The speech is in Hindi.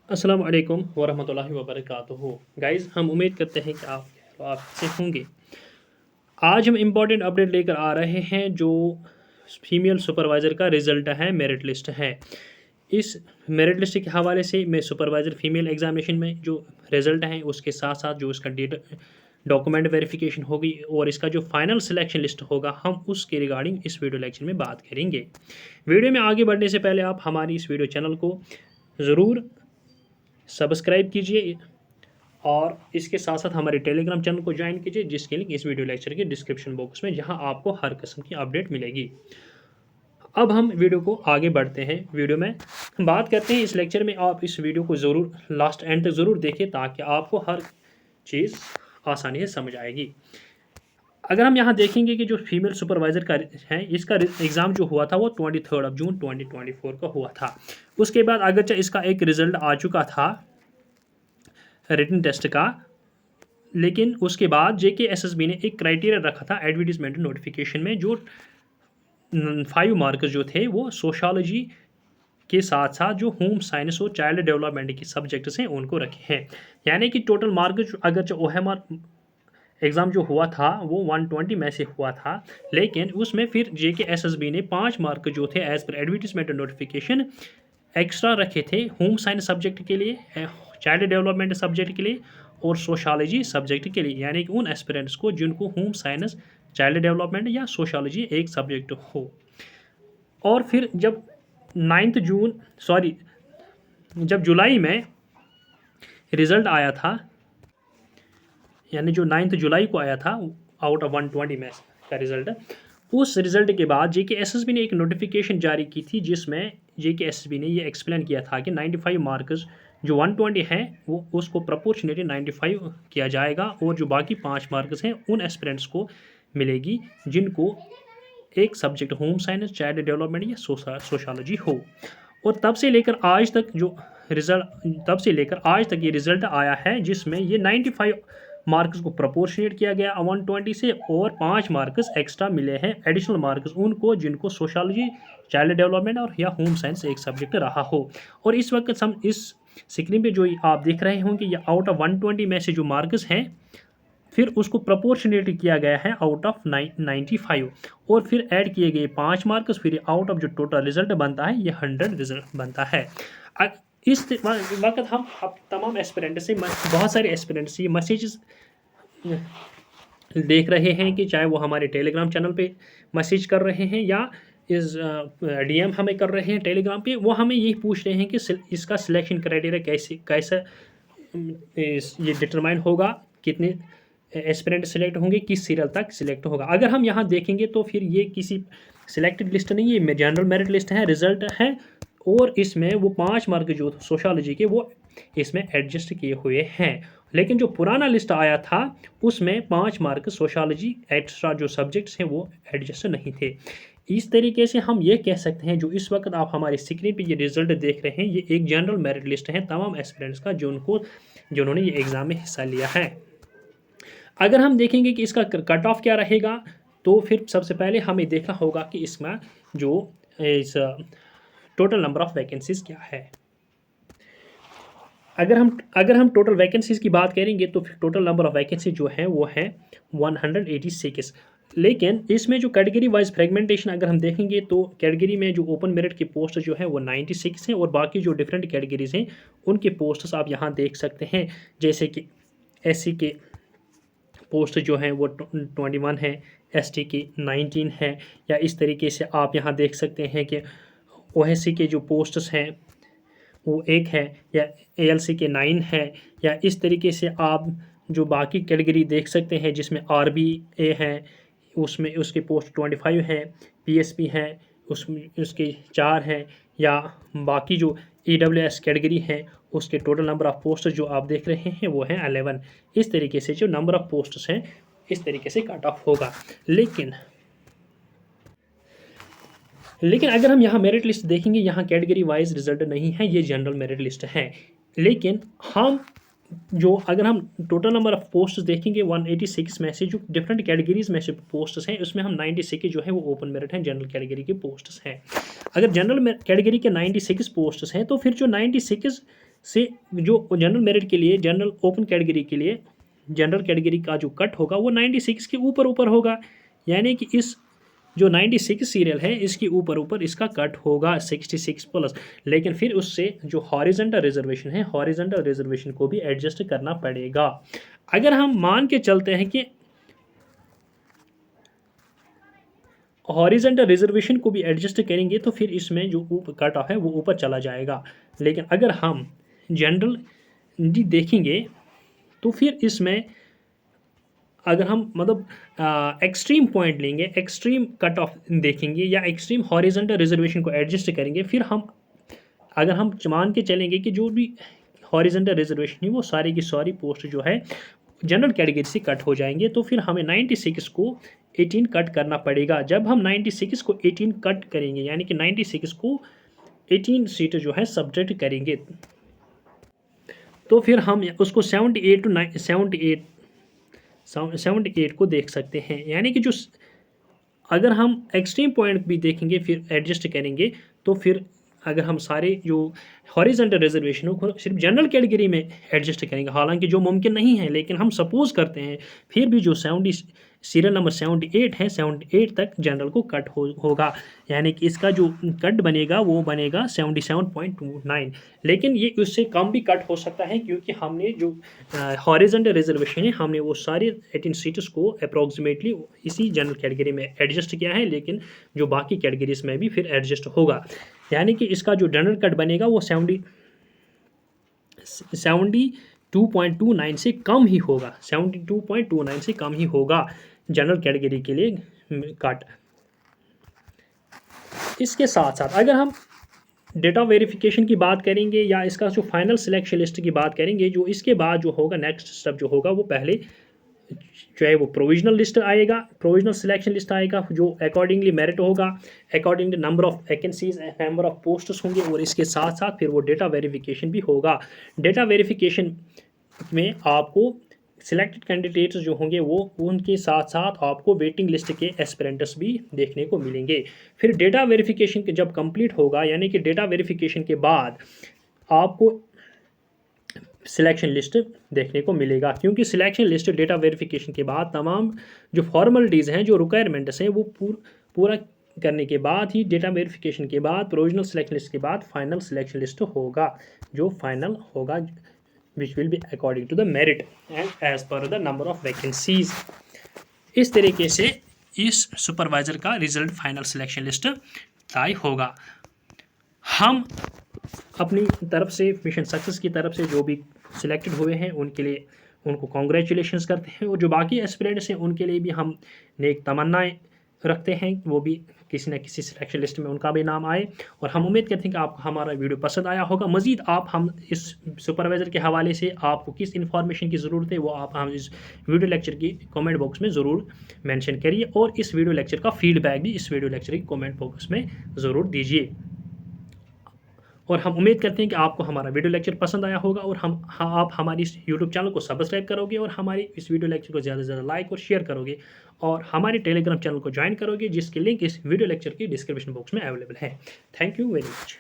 अस्सलाम वालेकुम वरहमतुल्लाहि वबरकातुहू। गाइज़, हम उम्मीद करते हैं कि आप से होंगे। आज हम इम्पॉर्टेंट अपडेट लेकर आ रहे हैं जो फीमेल सुपरवाइज़र का रिज़ल्ट है, मेरिट लिस्ट है। इस मेरिट लिस्ट के हवाले से मैं सुपरवाइज़र फीमेल एग्ज़ामिनेशन में जो रिज़ल्ट हैं उसके साथ-साथ जो इसका डॉक्यूमेंट वेरिफ़िकेशन होगी और इसका जो फाइनल सिलेक्शन लिस्ट होगा, हम उसके रिगार्डिंग इस वीडियो लेक्चर में बात करेंगे। वीडियो में आगे बढ़ने से पहले आप हमारी इस वीडियो चैनल को ज़रूर सब्सक्राइब कीजिए और इसके साथ साथ हमारे टेलीग्राम चैनल को ज्वाइन कीजिए, जिसके लिंक इस वीडियो लेक्चर के डिस्क्रिप्शन बॉक्स में, जहां आपको हर किस्म की अपडेट मिलेगी। अब हम वीडियो को आगे बढ़ते हैं। वीडियो में बात करते हैं इस लेक्चर में। आप इस वीडियो को ज़रूर लास्ट एंड तक ज़रूर देखिए ताकि आपको हर चीज़ आसानी से समझ आएगी। अगर हम यहाँ देखेंगे कि जो फीमेल सुपरवाइज़र का है, इसका एग्ज़ाम जो हुआ था वो 23 जून 2024 को हुआ था। उसके बाद अगरचे इसका एक रिज़ल्ट आ चुका था रिटन टेस्ट का, लेकिन उसके बाद जेकेएसएसबी ने एक क्राइटेरिया रखा था एडवर्टीजमेंट नोटिफिकेशन में, जो 5 मार्क्स जो थे वो सोशियोलॉजी के साथ साथ जो होम साइंस और चाइल्ड डेवलपमेंट के सब्जेक्ट्स हैं उनको रखे हैं। यानी कि टोटल मार्क्स अगर ओएमआर एग्ज़ाम जो हुआ था वो 120 में से हुआ था, लेकिन उसमें फिर जेकेएसएसबी ने 5 मार्क जो थे as per advertisement notification extra रखे थे होम साइंस सब्जेक्ट के लिए, चाइल्ड डेवलपमेंट सब्जेक्ट के लिए और सोशियोलॉजी सब्जेक्ट के लिए। यानी कि उन एस्पिरेंट्स को जिनको होम साइंस, चाइल्ड डेवलपमेंट या सोशियोलॉजी एक सब्जेक्ट हो। और फिर जब 9 जून सॉरी जब जुलाई में रिज़ल्ट आया था, यानी जो 9 जुलाई को आया था आउट ऑफ 120 में का रिज़ल्ट, उस रिज़ल्ट के बाद जेकेएसएसबी ने एक नोटिफिकेशन जारी की थी, जिसमें जेकेएसएसबी ने ये एक्सप्लेन किया था कि 95 मार्क्स जो 120 हैं वो उसको प्रोपोर्शनेटली 95 किया जाएगा और जो बाकी 5 मार्क्स हैं उन एस्पिरेंट्स को मिलेगी जिनको एक subject home science, child development या सोशियोलॉजी हो। और तब से लेकर आज तक ये रिज़ल्ट आया है, जिसमें ये 95 मार्क्स को प्रोपोर्शनेट किया गया 120 से और 5 मार्क्स एक्स्ट्रा मिले हैं, एडिशनल मार्क्स उनको जिनको सोशियोलॉजी, चाइल्ड डेवलपमेंट और या होम साइंस एक सब्जेक्ट रहा हो। और इस वक्त हम इस स्क्रीन पे जो आप देख रहे होंगे, ये आउट ऑफ 120 में से जो मार्क्स हैं फिर उसको प्रोपोर्शनेट किया गया है आउट ऑफ 95 और फिर ऐड किए गए 5 मार्क्स, फिर आउट ऑफ जो टोटल रिजल्ट बनता है ये 100 रिजल्ट बनता है। इस वक्त हम अब तमाम एस्पिरेंट से, बहुत सारे एस्पिरेंट से ये मैसेजेस देख रहे हैं कि चाहे वो हमारे टेलीग्राम चैनल पे मैसेज कर रहे हैं या इस डीएम हमें कर रहे हैं टेलीग्राम पे, वो हमें यही पूछ रहे हैं कि इसका सिलेक्शन क्राइटेरिया कैसा ये डिटरमाइन होगा, कितने एस्पिरेंट सिलेक्ट होंगे, किस सीरियल तक सिलेक्ट होगा। अगर हम यहाँ देखेंगे तो फिर ये किसी सिलेक्टेड लिस्ट नहीं है, जनरल मेरिट लिस्ट है, रिजल्ट है और इसमें वो 5 मार्क जो सोशियोलॉजी के वो इसमें एडजस्ट किए हुए हैं। लेकिन जो पुराना लिस्ट आया था उसमें 5 मार्क सोशियोलॉजी एक्स्ट्रा जो सब्जेक्ट्स हैं वो एडजस्ट नहीं थे। इस तरीके से हम ये कह सकते हैं जो इस वक्त आप हमारी स्क्रीन पे ये रिजल्ट देख रहे हैं, ये एक जनरल मेरिट लिस्ट है तमाम एस्पिरेंट्स का जिन्होंने ये एग्ज़ाम में हिस्सा लिया है। अगर हम देखेंगे कि इसका कट ऑफ क्या रहेगा, तो फिर सबसे पहले हमें देखना होगा कि इसमें जो इस टोटल नंबर ऑफ़ वैकेंसीज़ क्या है। अगर हम टोटल वैकेंसीज़ की बात करेंगे तो फिर टोटल नंबर ऑफ़ वैकेंसी जो है वो है 186। लेकिन इसमें जो कैटेगरी वाइज फ्रेगमेंटेशन अगर हम देखेंगे तो कैटेगरी में जो ओपन मेरिट के पोस्ट जो है वो 96 हैं और बाकी जो डिफरेंट कैटेगरीज हैं उनके पोस्ट्स आप यहाँ देख सकते हैं। जैसे कि एससी के पोस्ट जो हैं वो 21 है, एसटी की 19 है, या इस तरीके से आप यहाँ देख सकते हैं कि ओएससी के जो पोस्ट्स हैं वो 1 है, या एएलसी के 9 है, या इस तरीके से आप जो बाकी कैटेगरी देख सकते हैं जिसमें आरबीए है उसमें उसके पोस्ट 25 हैं, पीएसपी हैं उसमें उसके 4 हैं, या बाकी जो ईडब्ल्यूएस कैटेगरी है उसके टोटल नंबर ऑफ़ पोस्ट जो आप देख रहे हैं वो हैं 11। इस तरीके से जो नंबर ऑफ़ पोस्ट्स हैं इस तरीके से कट ऑफ होगा। लेकिन अगर हम यहाँ मेरिट लिस्ट देखेंगे, यहाँ कैटेगरी वाइज रिजल्ट नहीं है, ये जनरल मेरिट लिस्ट है। लेकिन अगर हम टोटल नंबर ऑफ़ पोस्ट्स देखेंगे 186 में से जो डिफरेंट कैटेगरीज में से पोस्ट्स हैं उसमें हम 96 जो है वो ओपन मेरिट हैं, जनरल कैटेगरी के पोस्ट्स हैं। अगर जनरल कैटेगरी के 96 पोस्ट्स हैं तो फिर जो 96 से जो जनरल मेरिट के लिए, जनरल ओपन कैटेगरी के लिए जनरल कैटेगरी का जो कट होगा वो 96 के ऊपर होगा, यानी कि इस जो 96 सीरियल है इसके ऊपर इसका कट होगा 66 प्लस। लेकिन फिर उससे जो हॉरिजॉन्टल रिजर्वेशन है, हॉरिजॉन्टल रिजर्वेशन को भी एडजस्ट करना पड़ेगा। अगर हम मान के चलते हैं कि हॉरिजॉन्टल रिजर्वेशन को भी एडजस्ट करेंगे तो फिर इसमें जो कट ऑफ है वो ऊपर चला जाएगा। लेकिन अगर हम जनरल देखेंगे तो फिर इसमें अगर हम मतलब एक्सट्रीम पॉइंट लेंगे, एक्सट्रीम कट ऑफ देखेंगे या एक्सट्रीम हॉरिजॉन्टल रिजर्वेशन को एडजस्ट करेंगे, फिर अगर हम मान के चलेंगे कि जो भी हॉरिजॉन्टल रिजर्वेशन है वो सारी की सारी पोस्ट जो है जनरल कैटेगरी से कट हो जाएंगे, तो फिर हमें 96 को 18 कट करना पड़ेगा। जब हम 96 को 18 कट करेंगे, यानी कि 96 को 18 सीट जो है सब्ट्रैक्ट करेंगे, तो फिर हम उसको 78 टू 78 को देख सकते हैं। यानी कि जो अगर हम एक्सट्रीम पॉइंट भी देखेंगे फिर एडजस्ट करेंगे, तो फिर अगर हम सारे जो हॉरिजॉन्टल रिजर्वेशन को सिर्फ जनरल कैटेगरी में एडजस्ट करेंगे, हालांकि जो मुमकिन नहीं है, लेकिन हम सपोज करते हैं, फिर भी जो 70 सीरियल नंबर 78 है, 78 तक जनरल को कट होगा। यानी कि इसका जो कट बनेगा वो बनेगा 77.29। लेकिन ये उससे कम भी कट हो सकता है, क्योंकि हमने जो हॉरिजॉन्टल रिजर्वेशन है हमने वो सारे 18 सीट्स को अप्रॉक्सीमेटली इसी जनरल कैटेगरी में एडजस्ट किया है, लेकिन जो बाकी कैटेगरीज में भी फिर एडजस्ट होगा। यानी कि इसका जो जनरल कट बनेगा वो 72.29 से कम ही होगा, 72.29 से कम ही होगा जनरल कैटेगरी के लिए कट। इसके साथ साथ अगर हम डेटा वेरिफिकेशन की बात करेंगे या इसका जो फाइनल सिलेक्शन लिस्ट की बात करेंगे, जो इसके बाद जो होगा नेक्स्ट स्टेप जो होगा वो पहले चाहे वो प्रोविजनल लिस्ट आएगा, प्रोविजनल सिलेक्शन लिस्ट आएगा जो अकॉर्डिंगली मेरिट होगा, accordingly number of vacancies, number of posts होंगे, और इसके साथ साथ फिर वो डेटा वेरिफिकेशन भी होगा। डेटा वेरिफिकेशन में आपको सिलेक्टेड कैंडिडेट्स जो होंगे वो उनके साथ साथ आपको वेटिंग लिस्ट के एस्पिरेंट्स भी देखने को मिलेंगे। फिर डेटा वेरिफिकेशन जब कंप्लीट होगा, यानी कि डेटा वेरिफिकेशन के बाद आपको सिलेक्शन लिस्ट देखने को मिलेगा, क्योंकि सिलेक्शन लिस्ट डेटा वेरिफिकेशन के बाद तमाम जो फॉर्मेलिटीज़ हैं, जो रिक्वायरमेंट्स हैं, वो पूरा करने के बाद ही डेटा वेरिफिकेशन के बाद प्रोविजनल सिलेक्शन लिस्ट के बाद फाइनल सिलेक्शन लिस्ट होगा, जो फाइनल होगा which will be according to the merit and as per the number of vacancies. इस तरीके से इस सुपरवाइज़र का रिजल्ट फाइनल सिलेक्शन लिस्ट तय होगा। हम अपनी तरफ से मिशन सक्सेस की तरफ से जो भी सिलेक्टेड हुए हैं उनके लिए उनको कॉन्ग्रेचुलेशंस करते हैं, और जो बाकी एस्पिरेंट्स हैं उनके लिए भी हम नेक तमन्नाएं रखते हैं वो भी किसी न किसी सिलेक्शन लिस्ट में उनका भी नाम आए। और हम उम्मीद करते हैं कि आपको हमारा वीडियो पसंद आया होगा। मज़ीद हम इस सुपरवाइज़र के हवाले से आपको किस इन्फॉर्मेशन की ज़रूरत है वो हम इस वीडियो लेक्चर की कमेंट बॉक्स में ज़रूर मेंशन करिए, और इस वीडियो लेक्चर का फीडबैक भी इस वीडियो लेक्चर की कमेंट बॉक्स में ज़रूर दीजिए। और हम उम्मीद करते हैं कि आपको हमारा वीडियो लेक्चर पसंद आया होगा, और आप हमारी इस यूट्यूब चैनल को सब्सक्राइब करोगे, और हमारी इस वीडियो लेक्चर को ज़्यादा से ज़्यादा लाइक और शेयर करोगे, और हमारे टेलीग्राम चैनल को ज्वाइन करोगे, जिसकी लिंक इस वीडियो लेक्चर की डिस्क्रिप्शन बॉक्स में अवेलेबल है। Thank you very much.